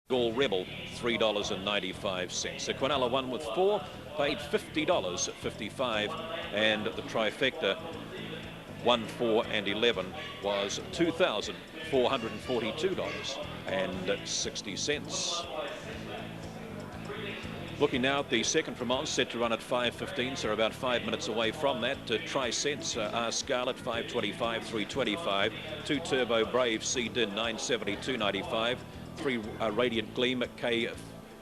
Gall Rebel, $3.95. The Quinella won with 4, paid $50.55, and the trifecta 1, 4, and 11 was $2,442.60. Looking now at the second from Oz, set to run at 5:15, so about 5 minutes away from that. Tri-Sense, R Scarlet, 5:25, 3:25. 2 Turbo Brave, C Din, 9:70, 2:95. 3 Radiant Gleam, K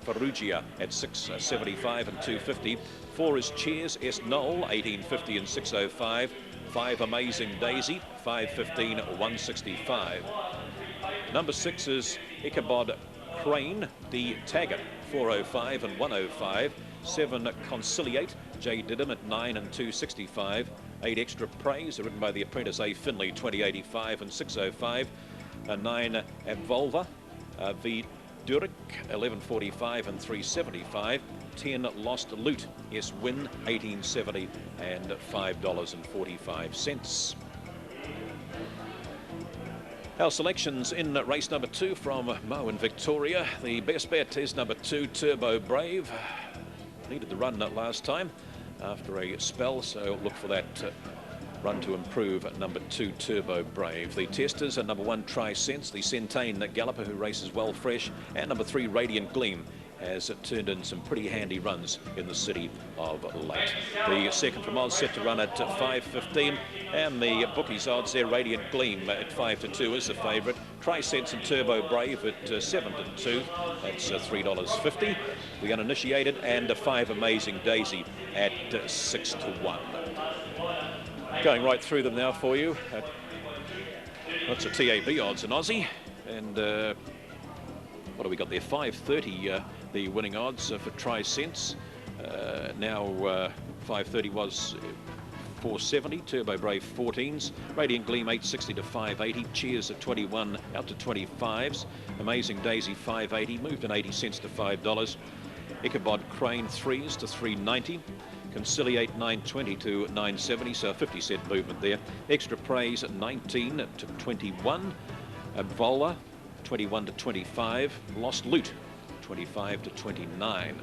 Ferrugia at 6:75 and 2:50. 4 is Cheers, S Knoll, 18:50 and 6:05. 5 Amazing Daisy, 5:15, 165. Number 6 is Ichabod Crane, D Taggart, 4:05 and 1:05. 7 Conciliate, J Didham at 9 and 265. 8 Extra Praise, written by the apprentice A Finley, 20:85 and 6:05. 9 Abvolva, V Durick, 11:45 and 375. 10 Lost Loot, S Win, 18:70 and $5.45. Our selections in race number 2 from Mo in Victoria. The best bet is number 2 Turbo Brave. Needed the run last time after a spell, so look for that run to improve at number 2 Turbo Brave. The testers are number 1 Tri-Sense, the Centane Galloper, who races well fresh, and number 3 Radiant Gleam has turned in some pretty handy runs in the city of late. The second from Oz set to run at 5:15, and the bookies odds there, Radiant Gleam at 5-2 is the favourite. Tri-Sense and Turbo Brave at 7-2, that's $3.50. The uninitiated, and 5 Amazing Daisy at 6-1. Going right through them now for you. That's a TAB odds in Aussie, and what have we got there? 5.30 the winning odds for Tri-Sense. Now 5.30 was 470. Turbo Brave 14s. Radiant Gleam 860 to 580. Cheers at 21 out to 25s. Amazing Daisy 580, moved in 80 cents to $5. Ichabod Crane 3s to 390. Conciliate 920 to 970, so a 50-cent movement there. Extra Praise at 19 to 21. Abvolva 21 to 25. Lost Loot 25 to 29.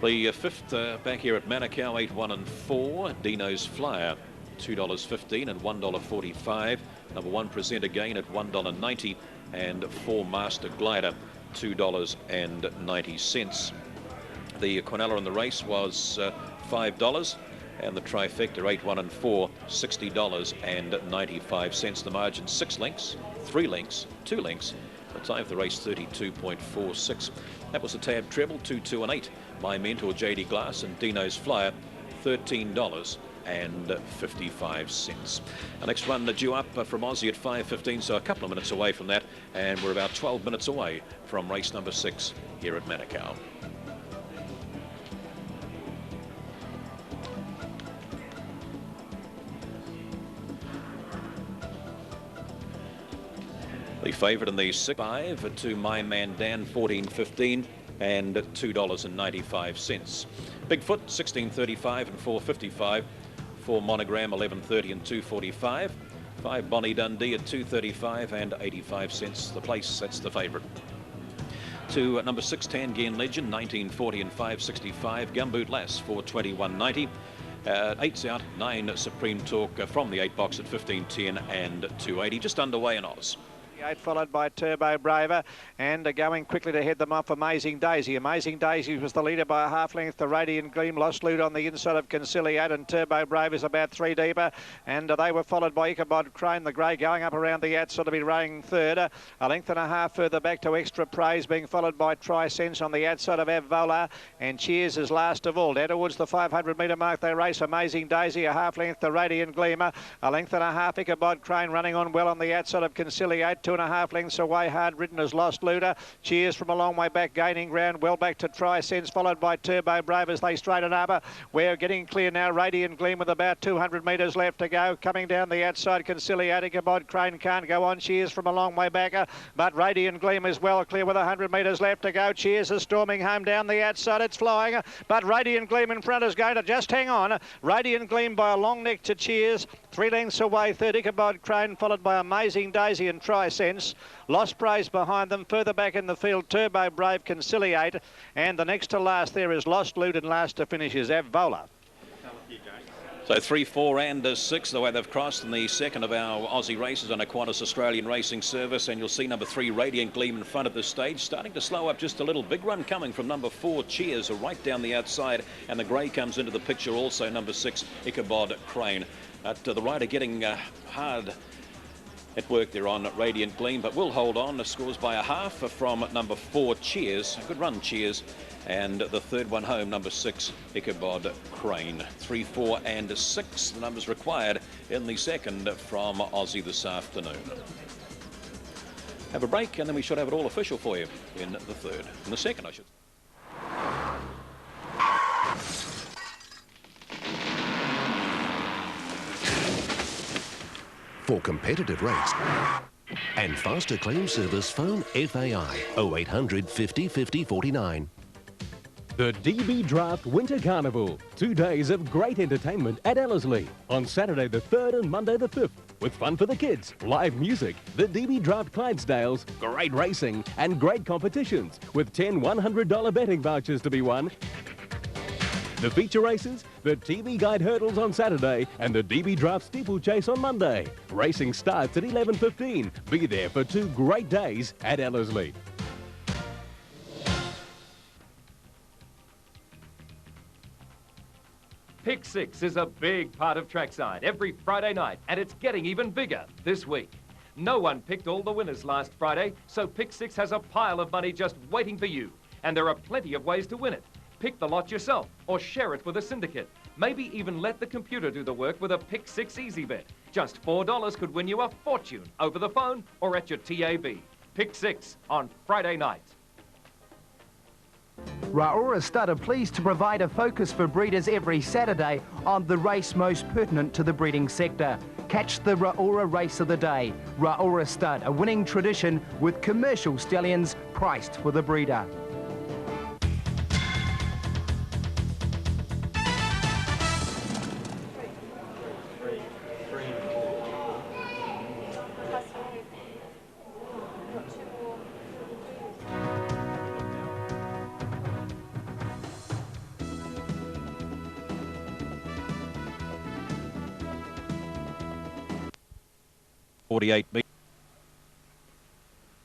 The fifth back here at Manukau, 8, 1 and 4. Dino's Flyer, $2.15 and $1.45. Number 1 Present Again at $1.90, and 4 Master Glider, $2.90. The Quinella in the race was $5, and the trifecta 8, 1 and 4, $60.95. The margin 6 lengths, 3 lengths, 2 lengths. The time of the race 32.46. That was the tab treble, 2, 2 and 8. My Mentor JD Glass and Dino's Flyer, $13.55. The next run due up from Aussie at 5:15, so a couple of minutes away from that, and we're about 12 minutes away from race number 6 here at Manukau. The favourite in the 6-5 to My Man Dan, 14.15 and $2.95. Bigfoot 16.35 and 4.55. 4 Monogram 11.30 and 2.45. 5 Bonnie Dundee at 2.35 and 85 cents. The place, that's the favourite. To number 6 Tangian Legend, 19.40 and 5.65. Gumboot Lass 4.21.90. 8's out, 9 Supreme Talk from the 8 box at 15.10 and 2.80. Just underway in Oz. 8 followed by Turbo Braver, and going quickly to head them off Amazing Daisy. Amazing Daisy was the leader by a half length. The Radiant Gleam Lost Loot on the inside of Conciliate, and Turbo Brave is about 3 deeper, and they were followed by Ichabod Crane, the grey, going up around the outside to be running third. A length and a half further back to Extra Praise, being followed by Tri-Sense on the outside of Avvola, and Cheers is last of all. Down towards the 500 metre mark they race. Amazing Daisy, a half length to Radiant Gleamer, a length and a half Ichabod Crane running on well on the outside of Conciliate. 2.5 lengths away, hard ridden as Lost Looter. Cheers from a long way back, gaining ground well back to Tri-Sense, followed by Turbo Brave as they straighten up. We're getting clear now. Radiant Gleam with about 200 metres left to go. Coming down the outside, Conciliate. Ichabod Crane can't go on. Cheers from a long way back, but Radiant Gleam is well clear with 100 metres left to go. Cheers is storming home down the outside. It's flying, but Radiant Gleam in front is going to just hang on. Radiant Gleam by a long neck to Cheers. 3 lengths away, third Ichabod Crane, followed by Amazing Daisy and Trisense. Lost Praise behind them. Further back in the field, Turbo Brave, Conciliate. And the next to last there is Lost Loot, and last to finish is Avvola. So 3, 4 and 6, the way they've crossed in the second of our Aussie races on a Qantas Australian Racing Service. And you'll see number 3, Radiant Gleam, in front of the stage, starting to slow up just a little. Big run coming from number 4, Cheers, right down the outside. And the grey comes into the picture also, number 6, Ichabod Crane. The rider getting hard at work there on Radiant Gleam, but will hold on. The scores by a half from number 4, Cheers. Good run, Cheers. And the third one home, number 6, Ichabod Crane. 3, 4 and 6, the numbers required in the second from Aussie this afternoon. Have a break, and then we should have it all official for you in the third. In the second, I should. For competitive rates and faster claim service, phone FAI 0800 50 50 49. The DB Draft Winter Carnival. 2 days of great entertainment at Ellerslie on Saturday the 3rd and Monday the 5th. With fun for the kids, live music, the DB Draft Clydesdales, great racing and great competitions with 10 $100 betting vouchers to be won. The feature races, the TV Guide Hurdles on Saturday and the DB Draft Steeplechase on Monday. Racing starts at 11:15. Be there for 2 great days at Ellerslie. Pick Six is a big part of Trackside every Friday night, and it's getting even bigger this week. No one picked all the winners last Friday, so Pick Six has a pile of money just waiting for you. And there are plenty of ways to win it. Pick the lot yourself, or share it with a syndicate. Maybe even let the computer do the work with a Pick Six Easy Bet. Just $4 could win you a fortune over the phone or at your TAB. Pick Six on Friday night. Ra'ura Stud are pleased to provide a focus for breeders every Saturday on the race most pertinent to the breeding sector. Catch the Ra'ura Race of the Day. Ra'ura Stud, a winning tradition with commercial stallions priced for the breeder.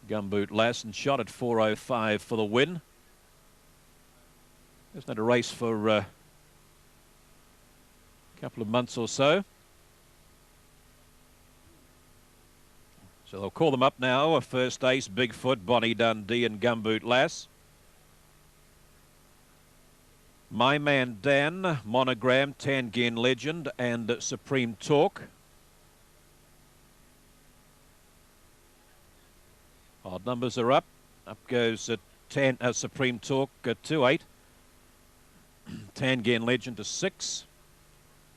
Gumboot Lassen shot at 4:05 for the win. Hasn't had a race for a couple of months or so. So they'll call them up now. A first ace, Bigfoot, Bonnie Dundee and Gumboot Lass. My Man Dan, Monogram, Tangen Legend and Supreme Talk. Odd numbers are up. Up goes Supreme Talk to 8. Tangen Legend to 6.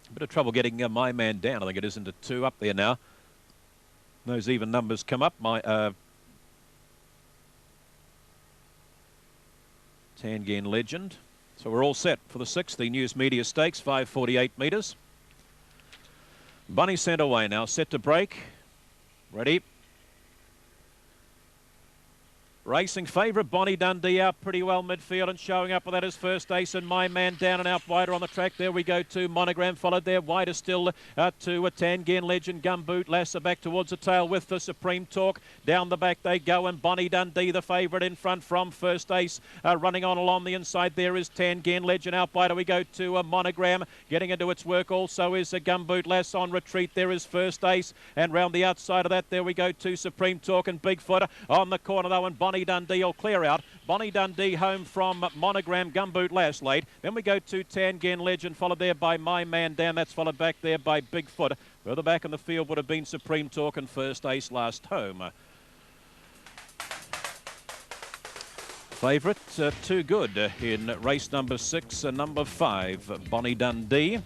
A bit of trouble getting My Man down. I think it is into 2 up there now. Those even numbers come up. Tangen Legend. So we're all set for the 6th, the News Media Stakes, 5:48 metres. Bunny sent away now, set to break. Ready. Racing favourite, Bonnie Dundee out pretty well midfield and showing up with that his first ace, and My Man down and out wider on the track. There we go to Monogram, followed there wider still to a Tangen Legend. Gumboot Lasser back towards the tail with the Supreme Talk. Down the back they go, and Bonnie Dundee the favourite in front from first ace. Running on along the inside there is Tangen Legend. Out wider we go to a Monogram. Getting into its work also is a Gumboot Lass on retreat. There is first ace, and round the outside of that there we go to Supreme Talk and Bigfoot on the corner though, and Bonnie Dundee will clear out. Bonnie Dundee home from Monogram, Gumboot Lass late. Then we go to Tangen Legend, followed there by My Man Dan. That's followed back there by Bigfoot. Further back in the field would have been Supreme Talk and first ace last home. Favourite, too good in race number 6 and number 5. Bonnie Dundee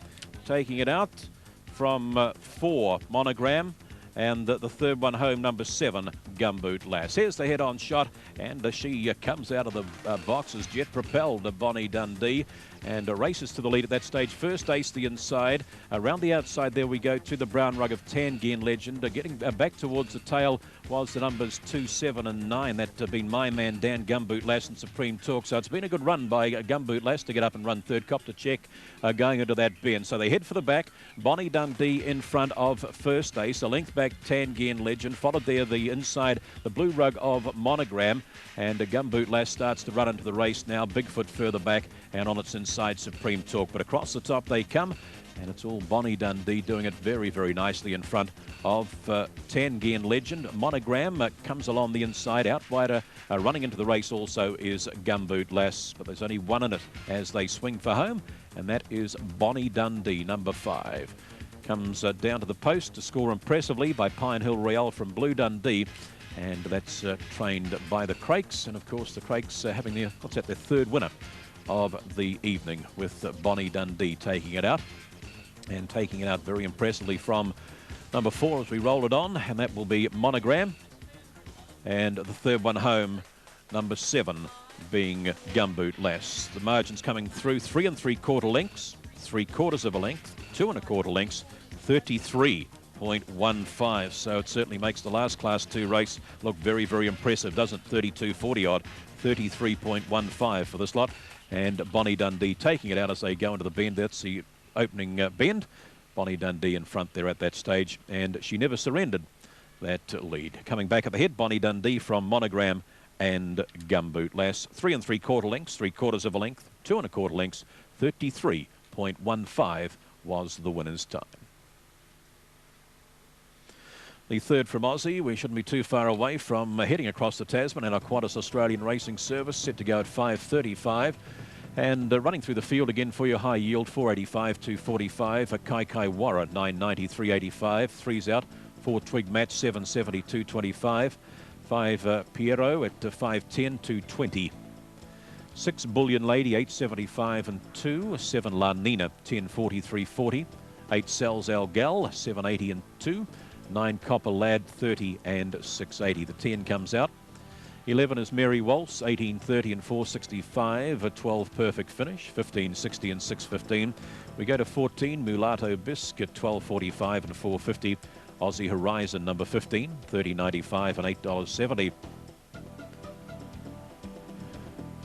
taking it out from 4, Monogram. And the third one home, number 7, Gumboot Lass. Here's the head-on shot, and she comes out of the boxes, jet-propelled, Bonnie Dundee. and races to the lead at that stage. First Ace the inside. Around the outside there we go to the brown rug of Tangian Legend. Getting back towards the tail was the numbers 2, 7 and 9. That been My Man Dan, Gumboot Lass and Supreme Talk. So it's been a good run by Gumboot Lass to get up and run third. Copter Check going into that bend. So they head for the back. Bonnie Dundee in front of First Ace. A length back Tangian Legend. Followed there the inside, the blue rug of Monogram. And Gumboot Lass starts to run into the race now. Bigfoot further back and on its inside Supreme Talk. But across the top they come. And it's all Bonnie Dundee doing it very, very nicely in front of Tangian Legend. Monogram comes along the inside. Out wider, running into the race also is Gumboot Lass. But there's only one in it as they swing for home. And that is Bonnie Dundee, number 5. Comes down to the post to score impressively by Pine Hill Royale from Blue Dundee. And that's trained by the Crakes. And of course the Crakes having their, their third winner of the evening, with Bonnie Dundee taking it out. And taking it out very impressively from number 4 as we roll it on, and that will be Monogram. And the third one home, number 7, being Gumboot Lass. The margins coming through 3 3/4 lengths, 3/4 of a length, 2 1/4 lengths, 33.15. So it certainly makes the last Class 2 race look very, very impressive, doesn't it? 32.40 odd, 33.15 for this lot. And Bonnie Dundee taking it out as they go into the bend. That's the opening bend. Bonnie Dundee in front there at that stage, and she never surrendered that lead. Coming back at the head, Bonnie Dundee from Monogram and Gumboot Lass. 3 3/4 lengths, 3/4 of a length, 2 1/4 lengths, 33.15 was the winner's time. The third from Aussie, we shouldn't be too far away from heading across the Tasman, and our Qantas Australian Racing Service set to go at 5:35. And running through the field again for your high yield, 485, 245. A Kai Kai Warra, 990, 385. 3's out, 4 Twig Match, 770, 225. 5 Piero at 510, 220. 6 Bullion Lady, 875 and 2. 7 La Nina, 1040, 340. 8 Sells Al Gal, 780 and 2. 9 Copper Lad, 30 and 680. The 10 comes out. 11 is Mary Waltz, 1830 and 465, a 12 Perfect Finish, 1560 and 615. We go to 14, Mulatto Biscuit, 1245 and 450. Aussie Horizon, number 15, 30.95 and $8.70.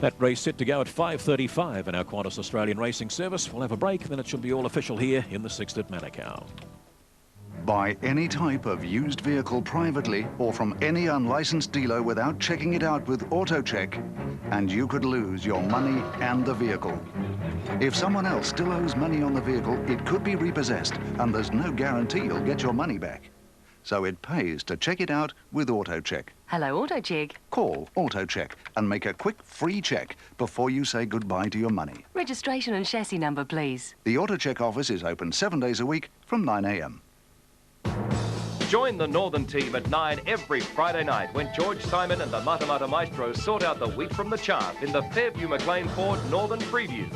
That race set to go at 5:35 in our Qantas Australian Racing Service. We'll have a break, then it should be all official here in the Sixth at Manukau. Buy any type of used vehicle privately or from any unlicensed dealer without checking it out with AutoCheck, and you could lose your money and the vehicle. If someone else still owes money on the vehicle, it could be repossessed, and there's no guarantee you'll get your money back. So it pays to check it out with AutoCheck. Hello, AutoCheck. Call AutoCheck and make a quick free check before you say goodbye to your money. Registration and chassis number, please. The AutoCheck office is open 7 days a week from 9 a.m. Join the Northern team at 9 every Friday night when George Simon and the Matamata Maestros sort out the wheat from the chaff in the Fairview McLean Ford Northern Preview.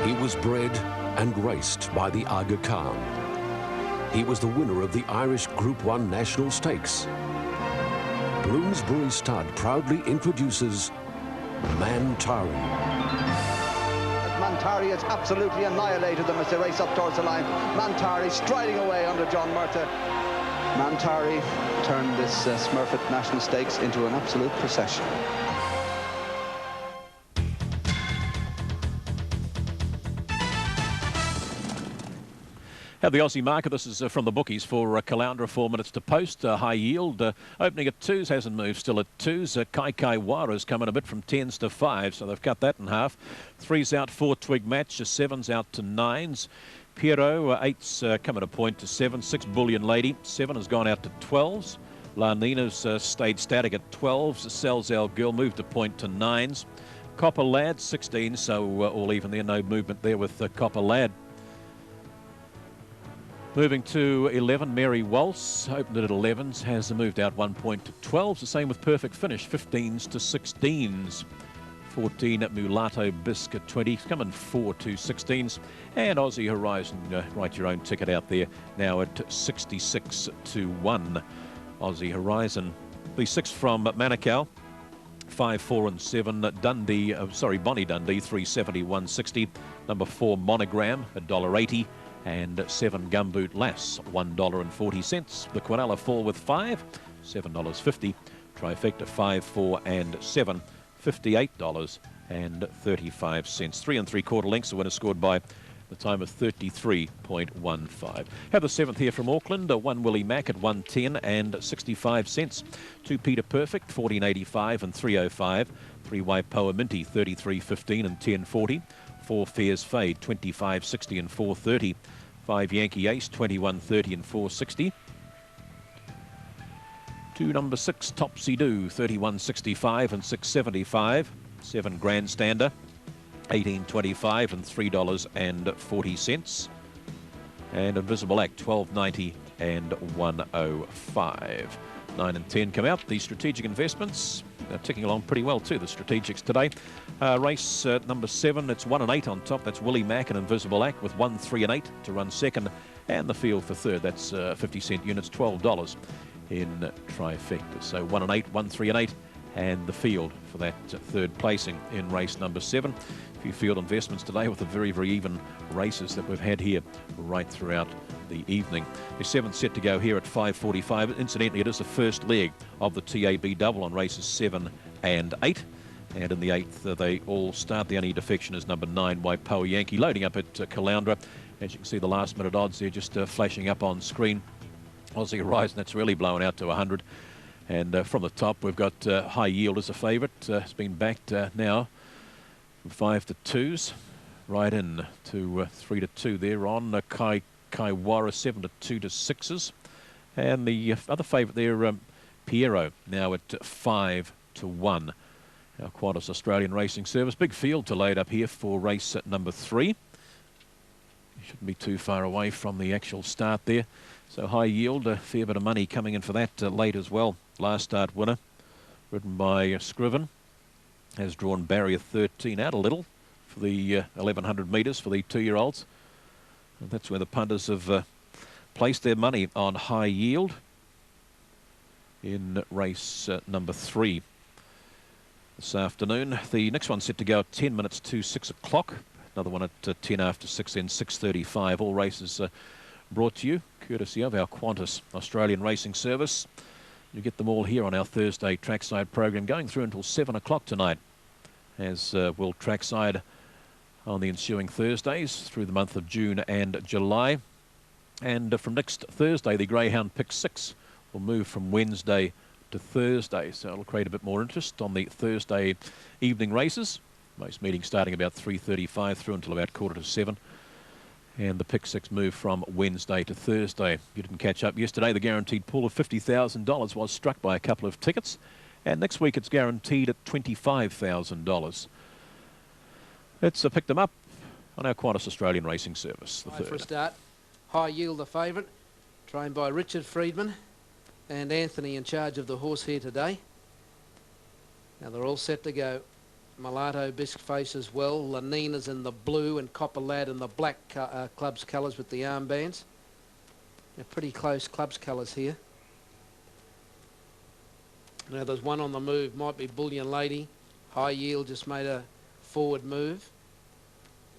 He was bred and raced by the Aga Khan. He was the winner of the Irish Group 1 National Stakes. Bloomsbury Stud proudly introduces Mantari. Mantari has absolutely annihilated them as they race up towards the line. Mantari striding away under John Murtagh. Mantari turned this Smurfit National Stakes into an absolute procession. Have the Aussie market. This is from the bookies for Caloundra, 4 minutes to post. High yield opening at 2s, hasn't moved, still at 2s. Kai Kai Wara's coming a bit from 10s to 5s, so they've cut that in half. 3's out, 4 Twig Match, 7's out to 9s. Piero, 8's coming a point to 7. 6 Bullion Lady, 7 has gone out to 12s. La Nina's stayed static at 12s. Sells Our Girl moved a point to 9s. Copper Lad, 16, so all even there, no movement there with Copper Lad. Moving to 11, Mary Waltz, opened it at 11s, has moved out 1 point to 12s. The same with Perfect Finish, 15s to 16s. 14 at Mulatto Biscuit, 20, coming 4 to 16s. And Aussie Horizon, write your own ticket out there, now at 66 to 1. Aussie Horizon. The 6 from Manukau, 5, 4 and 7. Bonnie Dundee, 370-160. Number 4 Monogram, $1.80. And 7 Gumboot Lass, $1.40. The Quinella 4 with 5, $7.50. Trifecta 5, 4 and 7, $58.35. 3 3/4 lengths. The winner scored by the time of 33.15. Have the 7th here from Auckland, 1 Willie Mack at 110 and 65 cents. 2 Peter Perfect, 14.85 and 3.05. 3 Waipoa Minty, 33.15 and 10.40. 4 Fairs Fade, 25.60 and 4.30. 5 Yankee Ace, 21.30 and 4.60. 2 number 6 Topsy Do, 31.65 and 6.75. 7 Grandstander, 18.25 and $3.40. And Invisible Act, 12.90 and 105. 9 and 10 come out. The strategic investments are ticking along pretty well too, the strategics today. Race number 7, it's 1 and 8 on top. That's Willie Mack and Invisible Act with 1, 3 and 8 to run second. And the field for third, that's 50-cent units, $12 in trifecta. So 1 and 8, 1, 3 and 8. And the field for that third placing in race number 7. A few field investments today with the very, very even races that we've had here right throughout the evening. The 7th set to go here at 5:45. Incidentally, it is the first leg of the TAB double on races 7 and 8. And in the 8th, they all start. The only defection is number 9, Waipoa Yankee, loading up at Caloundra. As you can see, the last-minute odds there just flashing up on screen. Aussie Horizon, that's really blown out to 100. And from the top, we've got High Yield as a favourite. It's been backed now from 5 to 2s, right in to 3 to 2 there on Kaiwara, 7 to 2 to 6s. And the other favourite there, Piero, now at 5 to 1. Our Qantas Australian Racing Service. Big field to load up here for race number 3. You shouldn't be too far away from the actual start there. So High Yield, a fair bit of money coming in for that late as well. Last start winner, ridden by Scriven, has drawn barrier 13 out a little for the 1100 metres for the 2-year-olds. And that's where the punters have placed their money on High Yield in race number 3 this afternoon. The next one's set to go at 10 minutes to 6 o'clock. Another one at 10 after 6, then 6:35. All races brought to you courtesy of our Qantas Australian Racing Service. You get them all here on our Thursday trackside program, going through until 7 o'clock tonight, as will trackside on the ensuing Thursdays through the month of June and July. And from next Thursday, the Greyhound Pick 6 will move from Wednesday to Thursday, so it'll create a bit more interest on the Thursday evening races. Most meetings starting about 3:35 through until about 6:45. And the Pick 6 moved from Wednesday to Thursday. If you didn't catch up yesterday, the guaranteed pool of $50,000 was struck by a couple of tickets. And next week it's guaranteed at $25,000. Let's pick them up on our Qantas Australian Racing Service. The third. For a start, High Yield the favourite, trained by Richard Friedman and Anthony in charge of the horse here today. Now they're all set to go. Mulatto Bisque face as well. Lanina's in the blue and Copper Lad in the black club's colours with the armbands. They're pretty close club's colours here. Now there's one on the move, might be Bullion Lady. High Yield just made a forward move.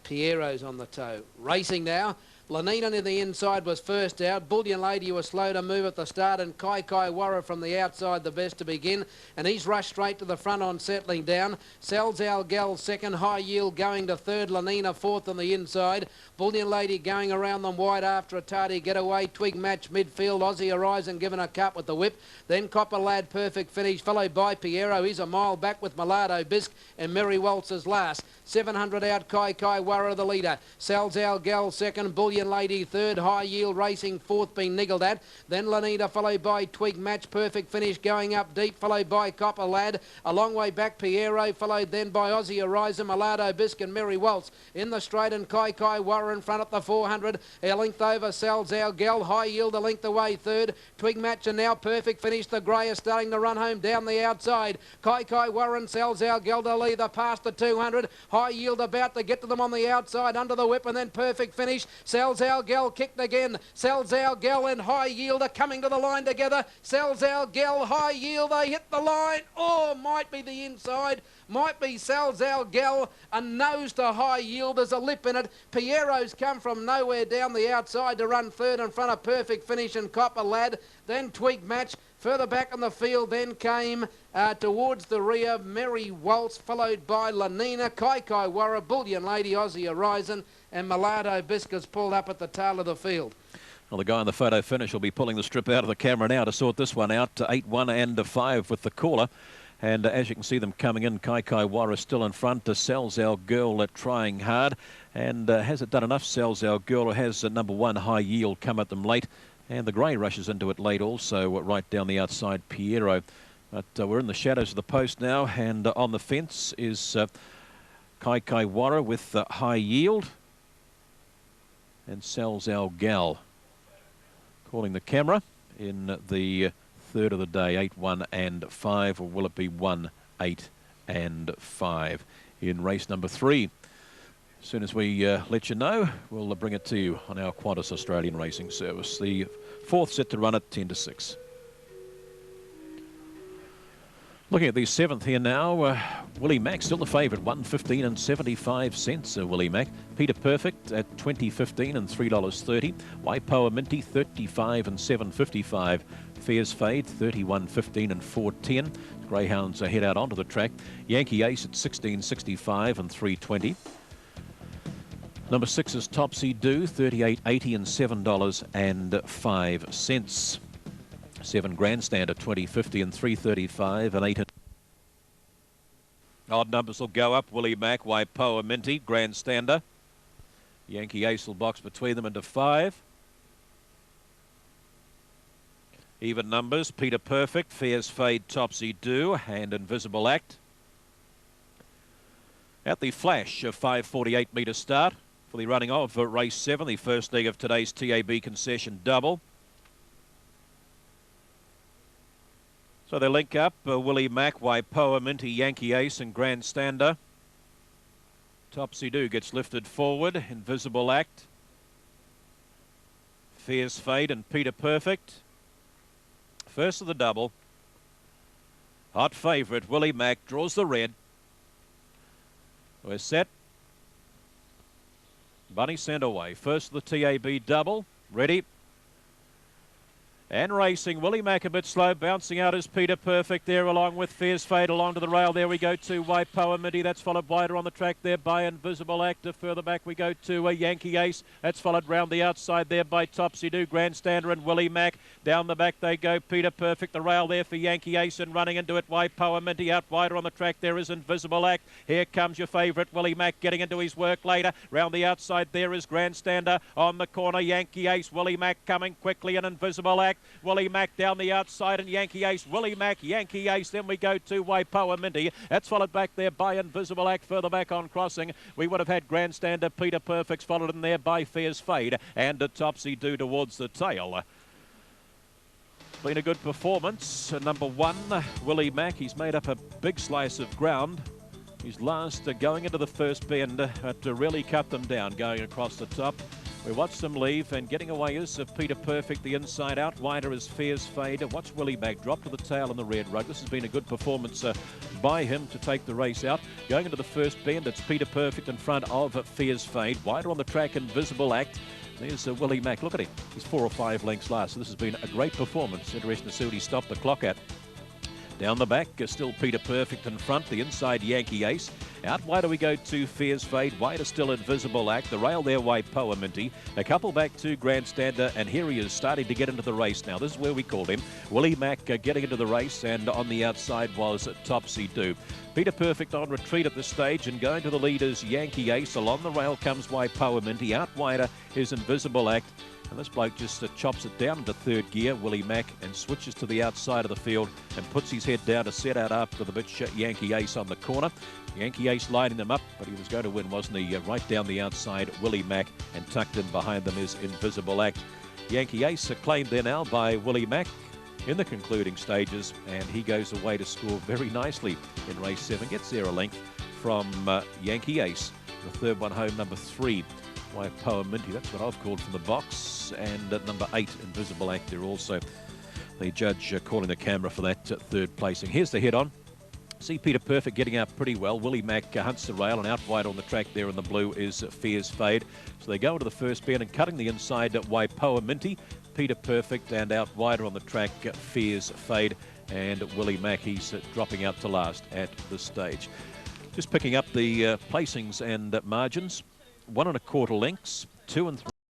Piero's on the toe. Racing now. Lanina near the inside was first out. Bullion Lady was slow to move at the start, and Kai Warra from the outside the best to begin. And he's rushed straight to the front on settling down. Salzal Gal second. High Yield going to third. Lanina fourth on the inside. Bullion Lady going around them wide after a tardy getaway. Twig Match midfield. Aussie Horizon given a cut with the whip. Then Copper Lad perfect finish, followed by Piero. He's a mile back with Mulatto Bisque and Merry Waltz's last. 700 out. Kai Warra the leader. Salzal Gal second. Bullion Lady third. High Yield racing fourth, being niggled at. Then Lanita followed by Twig Match perfect finish going up deep, followed by Copper Lad. A long way back Piero, followed then by Aussie Horizon, Mulatto Bisque and Merry Waltz. In the straight and Kai Warra in front at the 400. A length over Salzal Gal. High Yield a length away third. Twig Match and now perfect finish. The grey is starting to run home down the outside. Kai Warra and Salzal Gal to lead the past the 200. High Yield about to get to them on the outside under the whip, and then perfect finish. Salzal kicked again. Salzal and High Yield are coming to the line together. Salzal, High Yield, they hit the line. Oh, might be the inside. Might be Salzal, a nose to High Yield. There's a lip in it. Piero's come from nowhere down the outside to run third in front of Perfect Finish and Copper Lad. Then Tweak Match. Further back on the field then came towards the rear Merry Waltz, followed by Lanina, Kai Warra, Bullion Lady, Aussie Horizon, and Millardo Biscuits pulled up at the tail of the field. Well, the guy in the photo finish will be pulling the strip out of the camera now to sort this one out. 8-1 and 5 with the caller. And as you can see them coming in, Kai Warra still in front. Sells Our Girl trying hard. And has it done enough? Sells Our Girl, or has number 1 High Yield come at them late? And the grey rushes into it late also, right down the outside, Piero. But we're in the shadows of the post now, and on the fence is Kai Warra with High Yield. And Sells Our Gal calling the camera in the third of the day, 8-1 and 5, or will it be 1, 8 and 5 in race number 3? As soon as we let you know, we'll bring it to you on our Qantas Australian Racing Service. The fourth set to run at 10 to 6. Looking at the seventh here now, Willie Mack still the favourite, $1.15 and 75 cents. Willie Mack. Peter Perfect at $20.15 and $3.30. Waipoa Minty $35 and $7.55. Fairs Fade $31.15 and $4.10. Greyhounds head out onto the track. Yankee Ace at $16.65 and $3.20. Number 6 is Topsy Do, $38.80 and $7.05. 7 Grandstand at $20.50 and $3.35 and 8. Odd numbers will go up. Willie Mack, Waipoa Minty, Grandstander. Yankee Ace will box between them into 5. Even numbers, Peter Perfect, Fairs Fade, Topsy Do, and Invisible Act. At the flash, a 5:48 metre start for the running of race 7, the first leg of today's TAB concession double. So they link up, Willie Mack, Waipoa Minty, Yankee Ace and Grandstander. Topsy Do gets lifted forward, Invisible Act. Fierce Fade and Peter Perfect. First of the double. Hot favourite, Willie Mack draws the red. We're set. Bunny sent away. First of the TAB double. Ready. And racing. Willie Mack a bit slow. Bouncing out is Peter Perfect there along with Fierce Fade along to the rail. There we go to Waipoa Minty. That's followed wider on the track there by Invisible Actor. Further back we go to Yankee Ace. That's followed round the outside there by Topsy Do, Grandstander and Willie Mack. Down the back they go. Peter Perfect. The rail there for Yankee Ace and running into it Waipoa Minty. Out wider on the track there is Invisible Act. Here comes your favourite Willie Mack getting into his work later. Round the outside there is Grandstander. On the corner Yankee Ace. Willie Mack coming quickly and Invisible Act. Willie Mack down the outside and Yankee Ace. Willie Mack, Yankee Ace. Then we go to Waipoa Minty. That's followed back there by Invisible Act. Further back on crossing, we would have had Grandstander, Peter Perfect's followed in there by Fierce Fade and a Topsy Do towards the tail. Been a good performance. Number 1, Willie Mack. He's made up a big slice of ground. His last going into the first bend to really cut them down going across the top. We watched them leave, and getting away is Peter Perfect, the inside out. Wider is Fierce Fade. Watch Willie Mack drop to the tail on the red rug. This has been a good performance by him to take the race out. Going into the first bend, it's Peter Perfect in front of Fierce Fade. Wider on the track, Invisible Act. There's Willie Mack. Look at him. He's 4 or 5 lengths last. So this has been a great performance. Interesting to see what he stopped the clock at. Down the back, still Peter Perfect in front. The inside, Yankee Ace. Out wider we go to Fierce Fade. Wider still Invisible Act. The rail there, Waipoa Minty. A couple back to Grandstander. And here he is starting to get into the race now. This is where we called him. Willie Mack getting into the race. And on the outside was Topsy Do. Peter Perfect on retreat at this stage. And going to the leaders, Yankee Ace. Along the rail comes Waipoa Minty. Out wider is Invisible Act. And this bloke just chops it down into third gear, Willie Mack, and switches to the outside of the field and puts his head down to set out after the bitch Yankee Ace on the corner. Yankee Ace lining them up, but he was going to win, wasn't he? Right down the outside, Willie Mack, and tucked in behind them is Invisible Act. Yankee Ace claimed there now by Willie Mack in the concluding stages, and he goes away to score very nicely in race 7. Gets there a length from Yankee Ace. The third one home, number 3. Waipoa Minty, that's what I've called from the box. And number 8, Invisible Actor, also the judge calling the camera for that third placing. Here's the head-on. See Peter Perfect getting out pretty well. Willie Mack hunts the rail, and out wide on the track there in the blue is Fears Fade. So they go into the first bend and cutting the inside Waipoa Minty, Peter Perfect, and out wider on the track Fears Fade, and Willie Mack, he's dropping out to last at this stage. Just picking up the placings and margins. 1 1/4 lengths, 2 and 3.